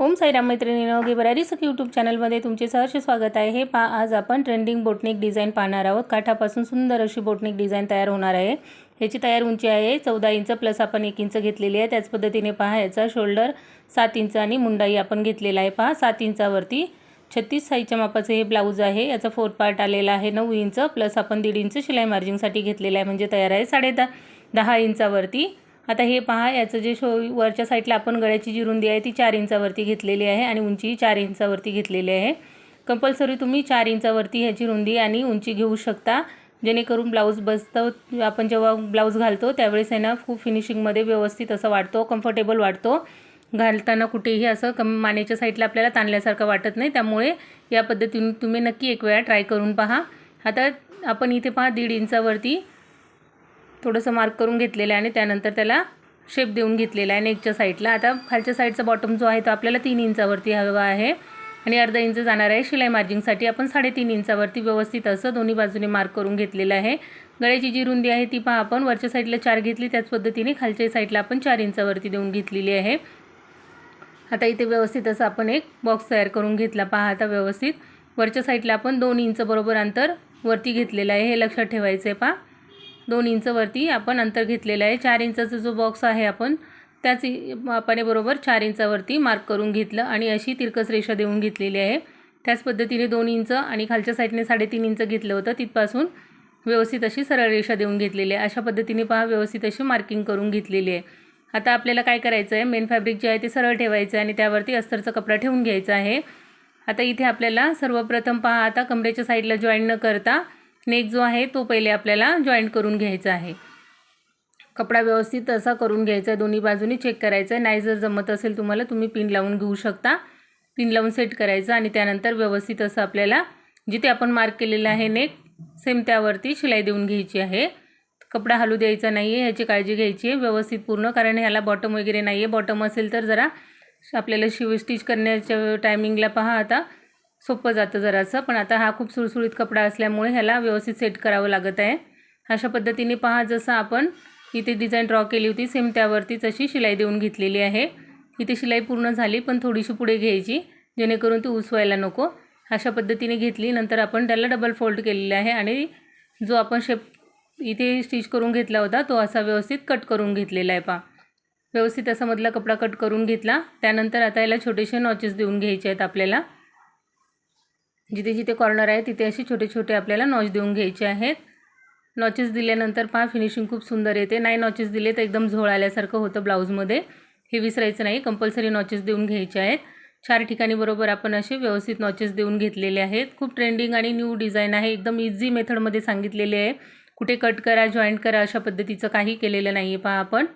ओम साईराम मैत्रिणींनो, गिबरारी सखी यूट्यूब चॅनलमध्ये तुमचे सहर्ष स्वागत आहे। हे आज आपण ट्रेंडिंग बोटनिक डिझाईन पाहणार आहोत। काठापासून सुंदर अशी बोटनिक डिझाईन तयार होणार आहे। ह्याची तयार उंची आहे 14 इंच प्लस आपण 1 इंच घेतलेली आहे। त्याच पद्धतीने पहा, याचा शोल्डर 7 इंच आणि मुंडाई आपण घेतलेला आहे। पहा 7 इंचावरती 36 साईजच्या मापाचे हे ब्लाउज आहे। याचा फोर्थ पार्ट आलेला आहे 9 इंच प्लस आपण 1.5 इंच शिलाई मार्जिंगसाठी घेतलेला आहे, म्हणजे तयार आहे 10.5 इंचावरती। आता हे पहा, याचं जे वरच्या साईडला आपण गळ्याची जी रुंदी आहे ती 4 इंचावरती घेतलेली आहे आणि उंची 4 इंचावरती घेतलेली आहे। कंपल्सरी तुम्ही 4 इंचावरती ह्याची रुंदी आणि उंची घेऊ शकता, जेणेकरून ब्लाउज बसतो आपण जेव्हा ब्लाउज घालतो त्यावेळेस आहे ना खूप फिनिशिंगमध्ये व्यवस्थित असं वाटतो, कम्फर्टेबल वाटतो। घालताना कुठेही असं मानेच्या साईडला आपल्याला ताणल्यासारखं वाटत नाही। त्यामुळे या पद्धतीने तुम्ही नक्की एक वेळा ट्राय करून पहा। आता आपण इथे पहा 1.5 इंचावरती थोडंसं मार्क करून घेतलेलं आहे आणि त्यानंतर त्याला शेप देऊन घेतलेला आहे नेकच्या साईडला। आता खालच्या साईडचा बॉटम जो आहे तो आपल्याला 3 इंचावरती हवा आहे आणि अर्धा इंच जाणार आहे शिलाई मार्जिंगसाठी। आपण 3.5 इंचावरती व्यवस्थित असं दोन्ही बाजूने मार्क करून घेतलेलं आहे। गळ्याची जी रुंदी आहे ती पहा, आपण वरच्या साईडला 4 घेतली, त्याच पद्धतीने खालच्या साईडला आपण 4 इंचावरती देऊन घेतलेली आहे। आता इथे व्यवस्थित असं आपण एक बॉक्स तयार करून घेतला। पहा आता व्यवस्थित वरच्या साईडला आपण 2 इंच बरोबर अंतर वरती घेतलेलं आहे, हे लक्षात ठेवायचं आहे। पहा 2 इंच वरती आपण अंतर घेतलेलं आहे। 4 इंचाचा जो बॉक्स आहे आपण त्याच मापाने बरोबर 4 इंचावरती मार्क करून घेतलं आणि अशी तिरकस रेषा देऊन घेतलेली आहे। त्याच पद्धतीने 2 इंच आणि खालच्या साईडने 3.5 इंच घेतलं होतं, तिथपासून व्यवस्थित अशी सरळ रेषा देऊन घेतलेली आहे। अशा पद्धतीने पहा व्यवस्थित अशी मार्किंग करून घेतलेली आहे। आता आपल्याला काय करायचं आहे, मेन फॅब्रिक जे आहे ते सरळ ठेवायचं आहे आणि त्यावरती अस्तरचा कपडा ठेवून घ्यायचा आहे। आता इथे आपल्याला सर्वप्रथम पहा, आता कमरेच्या साईडला जॉईंट न करता नेक जो आहे तो पहिले आपल्याला जॉईंट करून घ्यायचा आहे। कपडा व्यवस्थित असा करून घ्यायचा आहे, दोन्ही बाजूनी चेक करायचं आहे। नाही जर जमत असेल तुम्हाला तुम्ही पिन लावून घेऊ शकता, पिन लावून सेट करायचं आणि त्यानंतर व्यवस्थित असं आपल्याला जिथे आपण मार्क केलेलं आहे नेक सेम त्यावरती शिलाई देऊन घ्यायची आहे। कपडा हलू द्यायचा नाही आहे, ह्याची काळजी घ्यायची आहे व्यवस्थित पूर्ण, कारण ह्याला बॉटम वगैरे नाही आहे। बॉटम असेल तर जरा आपल्याला स्टिच करण्याच्या टायमिंगला पहा आता सोपं जातं जरासं, पण आता हा खूप सुळसुळीत कपडा असल्यामुळे ह्याला व्यवस्थित सेट करावं लागत आहे। अशा पद्धतीने पहा, जसं आपण इथे डिझाईन ड्रॉ केली होती सेम त्यावरतीच अशी शिलाई देऊन घेतलेली आहे। इथे शिलाई पूर्ण झाली, पण थोडीशी पुढे घ्यायची जेणेकरून ती उसवायला नको। अशा पद्धतीने घेतली, नंतर आपण त्याला डबल फोल्ड केलेला आहे आणि जो आपण शेप इथे स्टिच करून घेतला होता तो असा व्यवस्थित कट करून घेतलेला आहे। पहा व्यवस्थित असा मधला कपडा कट करून घेतला। त्यानंतर आता याला छोटेसे नॉचेस देऊन घ्यायचे आहेत आपल्याला। जिथे जिथे कॉर्नर आहे तिथे असे छोटे छोटे आपल्याला नॉच देऊन घ्यायचे आहेत। नॉचेस दिल्यानंतर पहा फिनिशिंग खूप सुंदर येते। नाही नॉचेस दिले तर एकदम झोळ आल्यासारखं होतं ब्लाऊजमध्ये, हे विसरायचं नाही, कंपल्सरी नॉचेस देऊन घ्यायचे आहेत। 4 ठिकाणी बरोबर आपण असे व्यवस्थित नॉचेस देऊन घेतलेले आहेत। खूप ट्रेंडिंग आणि न्यू डिझाईन आहे, एकदम इझी मेथडमध्ये सांगितलेले आहे। कुठे कट करा जॉईंट करा अशा पद्धतीचं काही केलेलं नाही आहे। पहा आपण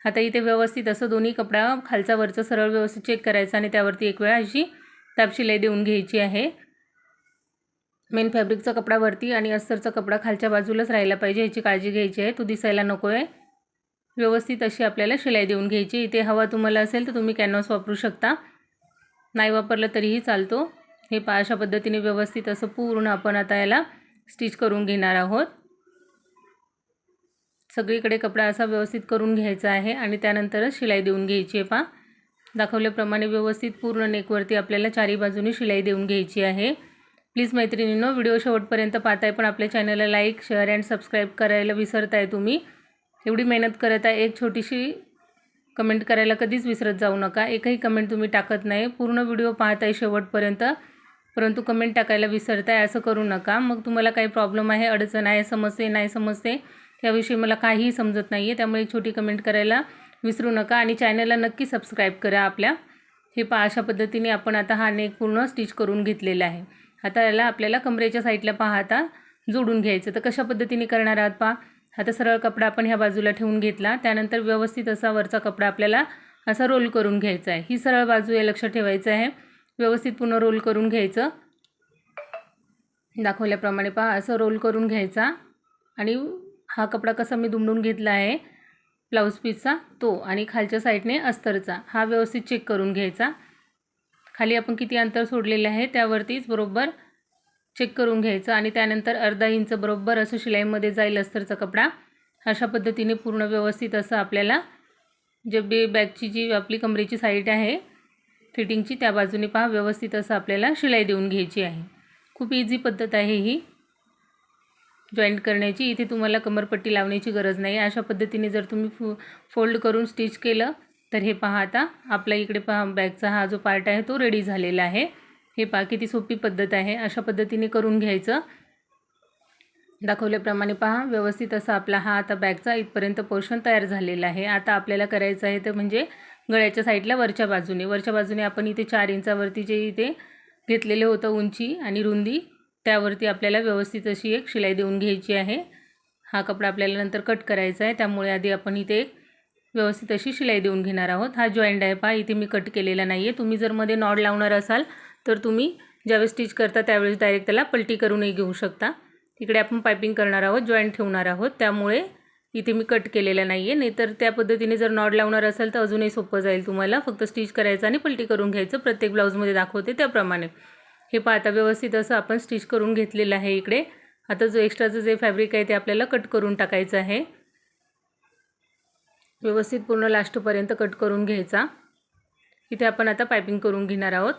आता इथे व्यवस्थित असं दोन्ही कपडा खालचा वरचा सरळ व्यवस्थित चेक करायचा आणि त्यावरती एक वेळा अशी दाब शिलाई देऊन घ्यायची आहे। मेन फॅब्रिकचा कपडा वरती आणि अस्तरचा कपडा खालच्या बाजूलाच राहायला पाहिजे, याची काळजी घ्यायची आहे, तो दिसायला नको आहे। व्यवस्थित अशी आपल्याला शिलाई देऊन घ्यायची। इथे हवा तुम्हाला असेल तर तुम्ही कॅनव्हास वापरू शकता, नाही वापरलं तरीही चालतो। हे पहा अशा पद्धतीने व्यवस्थित असं पूर्ण आपण आता याला स्टिच करून घेणार आहोत। सगळीकडे कपडा असा व्यवस्थित करून घ्यायचा आहे आणि त्यानंतरच शिलाई देऊन घ्यायची आहे। पहा दाखवल्याप्रमाणे व्यवस्थित पूर्ण नेकवरती आपल्याला चारी बाजूनी शिलाई देऊन घ्यायची आहे। प्लीज मैत्रिणींनो, व्हिडिओ शेवटपर्यंत पाहताय पण आपल्या चॅनलला लाईक शेअर अँड सबस्क्राईब करायला विसरताय तुम्ही। एवढी मेहनत करत आहे, एक छोटीशी कमेंट करायला कधीच विसरत जाऊ नका। एकही कमेंट तुम्ही टाकत नाही, पूर्ण व्हिडिओ पाहताय शेवटपर्यंत परंतु कमेंट टाकायला विसरताय, असं करू नका। मग तुम्हाला काही प्रॉब्लेम आहे, अडचण आहे, समस्या नाही समजते याविषयी मला काहीही समजत नाही आहे, त्यामुळे एक छोटी कमेंट करायला विसरू नका आणि चॅनलला नक्की सबस्क्राईब करा आपल्या। हे पहा अशा पद्धतीने आपण आता हा नेक पूर्ण स्टिच करून घेतलेला आहे। आता याला आपल्याला कमरेच्या साईडला पहा आता जोडून घ्यायचं, तर कशा पद्धतीने करणार आहात पहा। आता सरळ कपडा आपण ह्या बाजूला ठेवून घेतला, त्यानंतर व्यवस्थित असा वरचा कपडा आपल्याला असा रोल करून घ्यायचा आहे। ही सरळ बाजू आहे, लक्ष ठेवायचं आहे, व्यवस्थित पूर्ण रोल करून घ्यायचं। दाखवल्याप्रमाणे पहा असं रोल करून घ्यायचा आणि हा कपडा कसा मी दुमडून घेतला आहे ब्लाऊज पीसचा तो आणि खालच्या साईडने अस्तरचा हा व्यवस्थित चेक करून घ्यायचा। खाली आपण किती अंतर सोडलेले आहे त्यावरतीच बरोबर चेक करून घ्यायचं आणि त्यानंतर अर्धा इंच बरोबर असं शिलाईमध्ये जाईल अस्तरचा कपडा। अशा पद्धतीने पूर्ण व्यवस्थित असं आपल्याला जे बॅकची जी आपली कमरेची साईड आहे फिटिंगची त्या बाजूने पहा व्यवस्थित असं आपल्याला शिलाई देऊन घ्यायची आहे। खूप इझी पद्धत आहे ही जॉईंट करण्याची। इथे तुम्हाला कमरपट्टी लावण्याची गरज नाही। अशा पद्धतीने जर तुम्ही फोल्ड करून स्टिच केलं तर हे पहा आता आपल्या इकडे पहा बॅगचा हा जो पार्ट आहे तो रेडी झालेला आहे। हे पहा किती सोपी पद्धत आहे। अशा पद्धतीने करून घ्यायचं। दाखवल्याप्रमाणे पहा व्यवस्थित असा आपला हा आता बॅगचा इथपर्यंत पोर्शन तयार झालेला आहे। आता आपल्याला करायचं आहे ते म्हणजे गळ्याच्या साईडला वरच्या बाजूने आपण इथे 4 इंचावरती जे इथे घेतलेले होतं उंची आणि रुंदी त्यावरती आपल्याला व्यवस्थित अशी एक शिलाई देऊन घ्यायची आहे। हा कपडा आपल्याला नंतर कट करायचा आहे, त्यामुळे आधी आपण इथे एक व्यवस्थित अशी शिलाई देऊन घेणार आहोत। हा जॉईंट आहे पहा, इथे मी कट केलेला नाही आहे। तुम्ही जर मध्ये नॉड लावणार असाल तर तुम्ही ज्यावेळेस स्टिच करता त्यावेळेस डायरेक्ट त्याला पलटी करूनही घेऊ शकता। इकडे आपण पायपिंग करणार आहोत, जॉईंट ठेवणार आहोत, त्यामुळे इथे मी कट केलेला नाही आहे। नाहीतर त्या पद्धतीने जर नॉड लावणार असाल तर अजूनही सोपं जाईल तुम्हाला। फक्त स्टिच करायचं आणि पलटी करून घ्यायचं प्रत्येक ब्लाऊजमध्ये दाखवते त्याप्रमाणे। हे पहा आता व्यवस्थित असं आपण स्टिच करून घेतलेलं आहे। इकडे आता जो एक्स्ट्राचं जे फॅब्रिक आहे ते आपल्याला कट करून टाकायचं आहे। व्यवस्थित पूर्ण लास्टपर्यंत कट करून घ्यायचा। इथे आपण आता पायपिंग करून घेणार आहोत।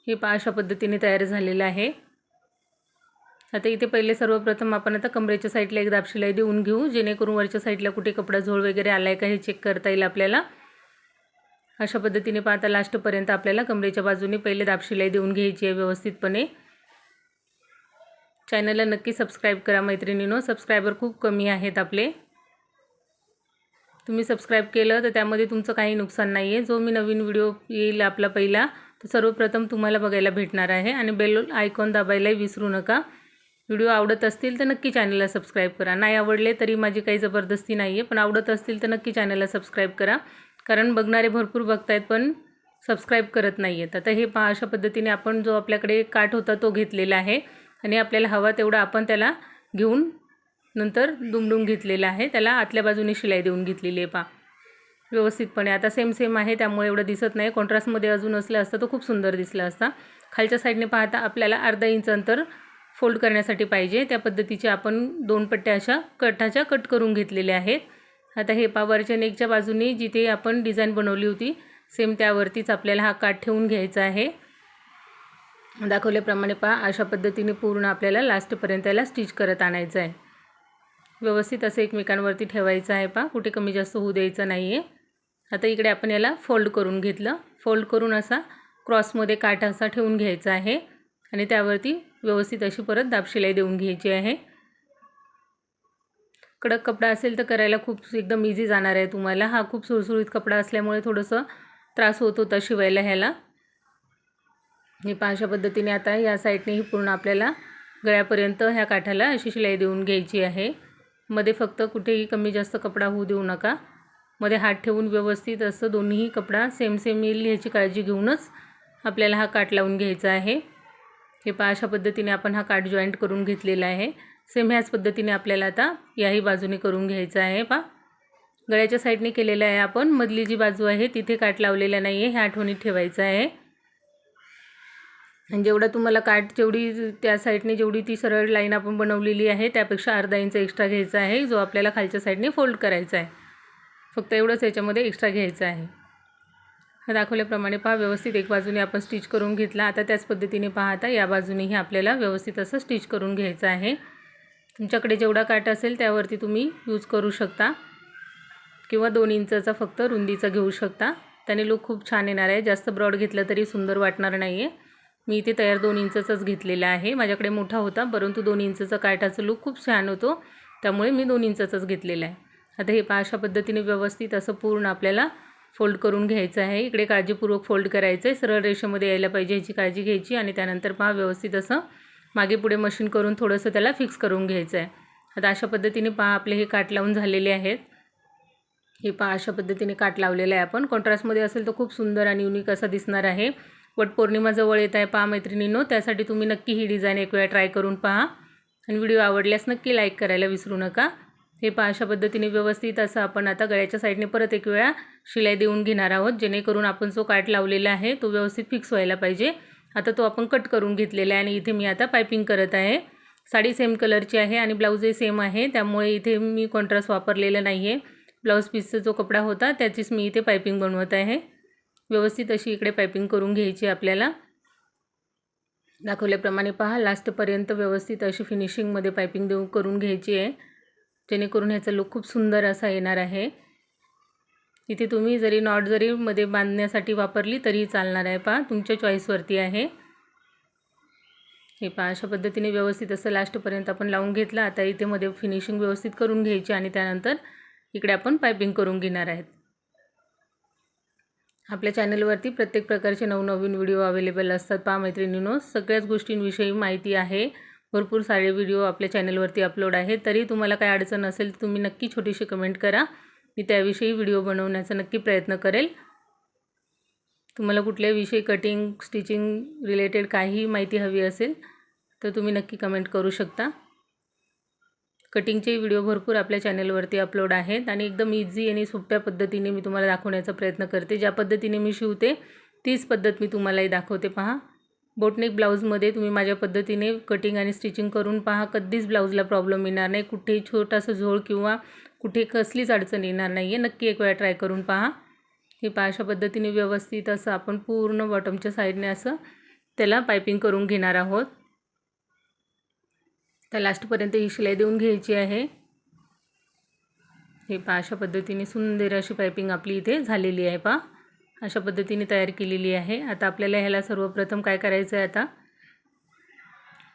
हे पहा अशा पद्धतीने तयार झालेलं आहे। आता इथे पहिले सर्वप्रथम आपण आता कमरेच्या साईडला एक दाब शिलाई देऊन घेऊ, जेणेकरून वरच्या साईडला कुठे कपडा झोळ वगैरे आलाय का हे चेक करता येईल आपल्याला। अशा पद्धतीने पहा आता लास्टपर्यंत आपल्याला कमरेच्या बाजूने पहिले दाब शिलाई देऊन घ्यायची आहे व्यवस्थितपणे। चॅनलला नक्की सबस्क्राईब करा मैत्रिणींनो, सबस्क्रायबर खूप कमी आहेत आपले। तुम्ही सबस्क्राईब केलं तर त्यामध्ये तुमचं काही नुकसान नाही आहे। जो मी नवीन व्हिडिओ येईल आपला पहिला तो सर्वप्रथम तुम्हाला बघायला भेटणार आहे। आणि बेल आयकॉन दाबायलाही विसरू नका। व्हिडिओ आवडत असतील तर नक्की चॅनलला सबस्क्राईब करा। नाही आवडले तरी माझी काही जबरदस्ती नाही आहे, पण आवडत असतील तर नक्की चॅनलला सबस्क्राईब करा, कारण बघणारे भरपूर बघतायत पण सबस्क्राईब करत नाही आहेत। आता हे पहा अशा पद्धतीने आपण जो आपल्याकडे काठ होता तो घेतलेला आहे आणि आपल्याला हवा तेवढा आपण त्याला घेऊन नंतर दुमडून घेतलेला आहे। त्याला आतल्या बाजूने शिलाई देऊन घेतलेली आहे पहा व्यवस्थितपणे। आता सेम आहे त्यामुळे एवढं दिसत नाही, कॉन्ट्रास्टमध्ये अजून असलं असतं तर खूप सुंदर दिसलं असता। खालच्या साईडने पाहता आपल्याला अर्धा इंच अंतर फोल्ड करण्यासाठी पाहिजे, त्या पद्धतीचे आपण 2 पट्ट्या अशा कटाच्या कट करून घेतलेल्या आहेत। आता हे पहा वरच्या नेकच्या बाजूने जिथे आपण डिझाईन बनवली होती सेम त्यावरतीच आपल्याला हा काठ ठेवून घ्यायचा आहे। दाखवल्याप्रमाणे पहा अशा पद्धतीने पूर्ण आपल्याला लास्टपर्यंत याला स्टिच करत आणायचं आहे। व्यवस्थित असं एकमेकांवरती ठेवायचं आहे पहा, कुठे कमी जास्त होऊ द्यायचं नाही आहे। आता इकडे आपण याला फोल्ड करून घेतलं, फोल्ड करून असा क्रॉसमध्ये काठ असा ठेवून घ्यायचा आहे आणि त्यावरती व्यवस्थित अशी परत दाब शिलाई देऊन घ्यायची आहे। कडक कपडा असेल तर करायला खूप एकदम इझी जाणार आहे तुम्हाला। हा खूप सुळसुळीत कपडा असल्यामुळे थोडंसं त्रास होत होता शिवायला ह्याला। हे पहा अशा पद्धतीने आता या साईडनेही पूर्ण आपल्याला गळ्यापर्यंत ह्या काठाला अशी शिलाई देऊन घ्यायची आहे। मध्ये फक्त कुठेही कमी जास्त कपडा होऊ देऊ नका, मध्ये हात ठेवून व्यवस्थित असं दोन्हीही कपडा सेम येईल ह्याची काळजी घेऊनच आपल्याला हा काठ लावून घ्यायचा आहे। हे पहा अशा पद्धतीने आपण हा काठ जॉईंट करून घेतलेला आहे। सेम ह्याच पद्धतीने आपल्याला आता याही बाजूने करून घ्यायचा आहे पहा। गळ्याच्या साईडने केलेलं आहे आपण, मधली जी बाजू आहे तिथे काठ लावलेला नाही आहे, ह्या आठवणीत ठेवायचं आहे। आणि जेवढा तुम्हाला काठ जेवढी त्या साईडने जेवढी ती सरळ लाईन आपण बनवलेली आहे त्यापेक्षा अर्धा इंच एक्स्ट्रा घ्यायचा आहे, जो आपल्याला खालच्या साईडने फोल्ड करायचा आहे। फक्त एवढंच याच्यामध्ये एक्स्ट्रा घ्यायचं आहे। दाखवल्याप्रमाणे पहा व्यवस्थित एक बाजूने आपण स्टिच करून घेतला। आता त्याच पद्धतीने पहा आता या बाजूनेही आपल्याला व्यवस्थित असं स्टिच करून घ्यायचं आहे। तुमच्याकडे जेवढा काठ असेल त्यावरती तुम्ही यूज करू शकता किंवा 2 इंचाचा फक्त रुंदीचा घेऊ शकता, त्याने लुक खूप छान येणार आहे। जास्त ब्रॉड घेतलं तरी सुंदर वाटणार नाही आहे। मी इथे तयार 2 इंचाचाच घेतलेला आहे, माझ्याकडे मोठा होता परंतु 2 इंचाचा काठाचा लुक खूप छान होतो त्यामुळे मी 2 इंचाचाच घेतलेला आहे। आता हे पहा अशा पद्धतीने व्यवस्थित असं पूर्ण आपल्याला फोल्ड करून घ्यायचं आहे। इकडे काळजीपूर्वक फोल्ड करायचं आहे, सरळ रेषेमध्ये यायला पाहिजे ह्याची काळजी घ्यायची आणि त्यानंतर पहा व्यवस्थित असं मागे पुढे मशीन करून थोडंसं त्याला फिक्स करून घ्यायचं आहे। आता अशा पद्धतीने पहा आपले हे काठ लावून झालेले आहेत। हे पहा अशा पद्धतीने काठ लावलेलं आहे आपण, कॉन्ट्रास्टमध्ये असेल तर खूप सुंदर आणि युनिक असा दिसणार आहे। वटपौर्णिमा जवळ येत आहे पहा मैत्रिणींनो, त्यासाठी तुम्ही नक्की ही डिझाईन एक वेळा ट्राय करून पहा आणि व्हिडिओ आवडल्यास नक्की लाईक करायला विसरू नका। हे पहा अशा पद्धतीने व्यवस्थित असं आपण आता गळ्याच्या साईडने परत एक वेळा शिलाई देऊन घेणार आहोत, जेणेकरून आपण जो काठ लावलेला आहे तो व्यवस्थित फिक्स व्हायला पाहिजे। आता तो आपण कट करून घेतलेला आहे आणि इथे मी आता पायपिंग करत आहे। साडी सेम कलरची आहे आणि ब्लाऊजही सेम आहे, त्यामुळे इथे मी कॉन्ट्रास्ट वापरलेला नाही आहे। ब्लाऊज पीसचा जो कपडा होता त्याचीच मी इथे पायपिंग बनवत आहे। व्यवस्थित अशी इकडे पायपिंग करून घ्यायची आपल्याला। दाखवल्याप्रमाणे पहा लास्टपर्यंत व्यवस्थित अशी फिनिशिंगमध्ये पायपिंग करून घ्यायची आहे, जेणेकरून ह्याचा लुक खूप सुंदर असा येणार आहे। इथे तुम्ही जरी नॉट जरी मध्ये बांधण्यासाठी वापरली तरी चालणार आहे, पहा तुमच्या चॉईसवरती आहे। हे पहा अशा पद्धतीने व्यवस्थित असं लास्टपर्यंत आपण लावून घेतलं। आता इथे मध्ये फिनिशिंग व्यवस्थित करून घ्यायची आणि त्यानंतर इकडे आपण पायपिंग करून घेणार आहेत। आपल्या चॅनलवरती प्रत्येक प्रकारचे नवनवीन व्हिडिओ अवेलेबल असतात पहा मैत्रिणींनो, सगळ्याच गोष्टींविषयी माहिती आहे। भरपूर सारे व्हिडिओ आपल्या चॅनलवरती अपलोड आहेत। तरी तुम्हाला काय अडचण असेल तर तुम्ही नक्की छोटीशी कमेंट करा, मी त्याविषयी व्हिडिओ बनवण्याचा नक्की प्रयत्न करेल। तुम्हाला कुठल्याही विषयी कटिंग स्टिचिंग रिलेटेड काही माहिती हवी असेल तर तुम्ही नक्की कमेंट करू शकता। कटिंगचे व्हिडिओ भरपूर आपल्या चॅनलवरती अपलोड आहेत आणि एकदम इझी आणि सोप्या पद्धतीने मी तुम्हाला दाखवण्याचा प्रयत्न करते। ज्या पद्धतीने मी शिवते तीच पद्धत मी तुम्हालाही दाखवते। पहा बोटनेक ब्लाऊजमध्ये तुम्ही माझ्या पद्धतीने कटिंग आणि स्टिचिंग करून पहा, कधीच ब्लाऊजला प्रॉब्लेम येणार नाही, कुठेही छोटासा झोळ किंवा कुठे कसलीच अडचण येणार नाही आहे। नक्की एक वेळा ट्राय करून पहा। हे पहा अशा पद्धतीने व्यवस्थित असं आपण पूर्ण बॉटमच्या साईडने असं त्याला पायपिंग करून घेणार आहोत। तर लास्टपर्यंत ही शिलाई देऊन घ्यायची आहे। हे पहा अशा पद्धतीने सुंदर अशी पायपिंग आपली इथे झालेली आहे। पहा अशा पद्धतीने तयार केलेली आहे। आता आपल्याला ह्याला सर्वप्रथम काय करायचं आहे, आता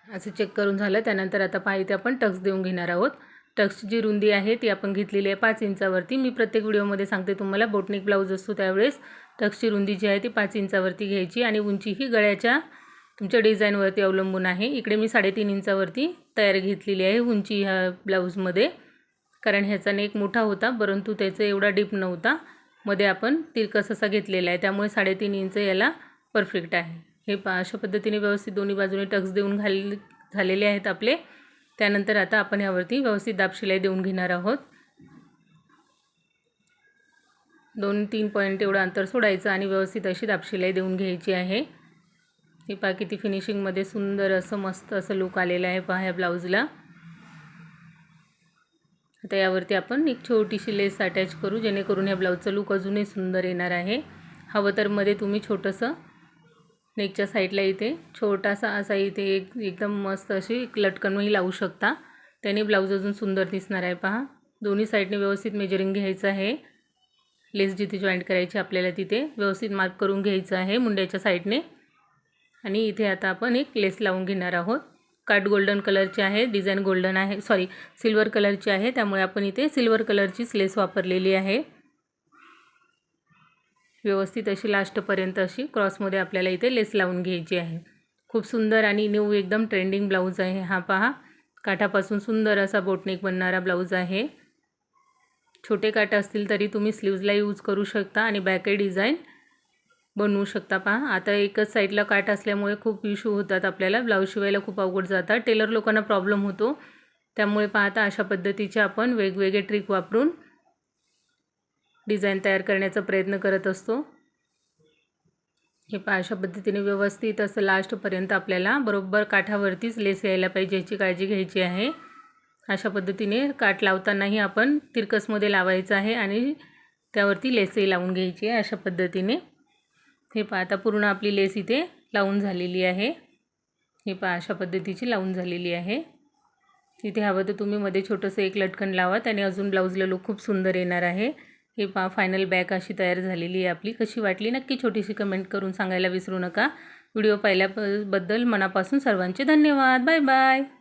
असं चेक करून झालं त्यानंतर आता पहा इथे आपण टक्स देऊन घेणार आहोत। टक्सची जी रुंदी आहे ती आपण घेतलेली आहे 5 इंचावरती। मी प्रत्येक व्हिडिओमध्ये सांगते तुम्हाला, बोटनेक ब्लाऊज असतो त्यावेळेस टक्सची रुंदी जी आहे ती 5 इंचावरती घ्यायची आणि उंची ही गळ्याच्या तुमच्या डिझाईनवरती अवलंबून आहे। इकडे मी 3.5 इंचावरती तयार घेतलेली आहे उंची ह्या ब्लाऊजमध्ये, कारण ह्याचा नेक मोठा होता परंतु त्याचा एवढा डीप नव्हता, मध्ये आपण तिरकस असा घेतलेला आहे, त्यामुळे 3.5 इंच याला परफेक्ट आहे। हे पहा अशा पद्धतीने व्यवस्थित दोन्ही बाजूने टक्स देऊन झालेले आहेत आपले। त्यानंतर आता आपण यावरती व्यवस्थित दाब शिलाई देऊन घेणार आहोत। 2-3 पॉईंट एवढं अंतर सोडायचं आणि व्यवस्थित अशी दाब शिलाई देऊन घ्यायची आहे। हे पहा किती फिनिशिंगमध्ये सुंदर असं मस्त असं लुक आलेलं आहे पहा ह्या ब्लाऊजला। आता यावरती आपण एक छोटीशी लेस अटॅच करू, जेणेकरून ह्या ब्लाऊजचं लुक अजूनही सुंदर येणार आहे। हवं तर मध्ये तुम्ही छोटंसं नेकच्या साईडला इथे छोटासा असा इथे एकदम मस्त अशी लटकनही लावू शकता, त्याने ब्लाऊज अजून सुंदर दिसणार आहे। पहा दोन्ही साईडने व्यवस्थित मेजरिंग घ्यायचं आहे। लेस जिथे जॉईंट करायची आपल्याला तिथे व्यवस्थित मार्क करून घ्यायचं आहे मुंड्याच्या साईडने आणि इथे आता आपण एक लेस लावून घेणार आहोत। काट गोल्डन कलरची आहे, डिझाईन गोल्डन आहे, सॉरी सिल्वर कलरची आहे, त्यामुळे आपण इथे सिल्वर कलरचीच लेस वापरलेली आहे। व्यवस्थित अशी लास्टपर्यंत अशी क्रॉसमध्ये आपल्याला इथे लेस लावून घ्यायची आहे। खूप सुंदर आणि न्यू एकदम ट्रेंडिंग ब्लाऊज आहे हा। पहा काठापासून सुंदर असा बोटनेक बनणारा ब्लाऊज आहे। छोटे काठ असतील तरी तुम्ही स्लीव्जला यूज करू शकता आणि बॅक डिझाईन बनवू शकता। पहा आता एकच साईडला काठ असल्यामुळे खूप इश्यू होतात, आपल्याला ब्लाऊज शिवायला खूप अवघड जातात, टेलर लोकांना प्रॉब्लेम होतो। त्यामुळे पाहता अशा पद्धतीचे आपण वेगवेगळे ट्रिक वापरून डिझाईन तयार करण्याचा प्रयत्न करत असतो। हे पहा अशा पद्धतीने व्यवस्थित असं लास्टपर्यंत आपल्याला बरोबर काठावरतीच लेस यायला पाहिजे याची काळजी घ्यायची आहे। अशा पद्धतीने काठ लावतानाही आपण तिरकसमध्ये लावायचं आहे आणि त्यावरती लेसही लावून घ्यायची आहे अशा पद्धतीने। हे पहा आता पूर्ण आपली लेस इथे लावून झालेली आहे। हे पहा अशा पद्धतीची लावून झालेली आहे। इथे हवं तर तुम्ही मध्ये छोटंसं एक लटकन लावा, त्याने अजून ब्लाऊजला लुक खूप सुंदर येणार आहे। हे पहा फायनल बॅक अशी तयार झालेली आहे आपली। कशी वाटली नक्की छोटीशी कमेंट करून सांगायला विसरू नका। व्हिडिओ पाहिल्याबद्दल मनापासून सर्वांचे धन्यवाद। Bye bye.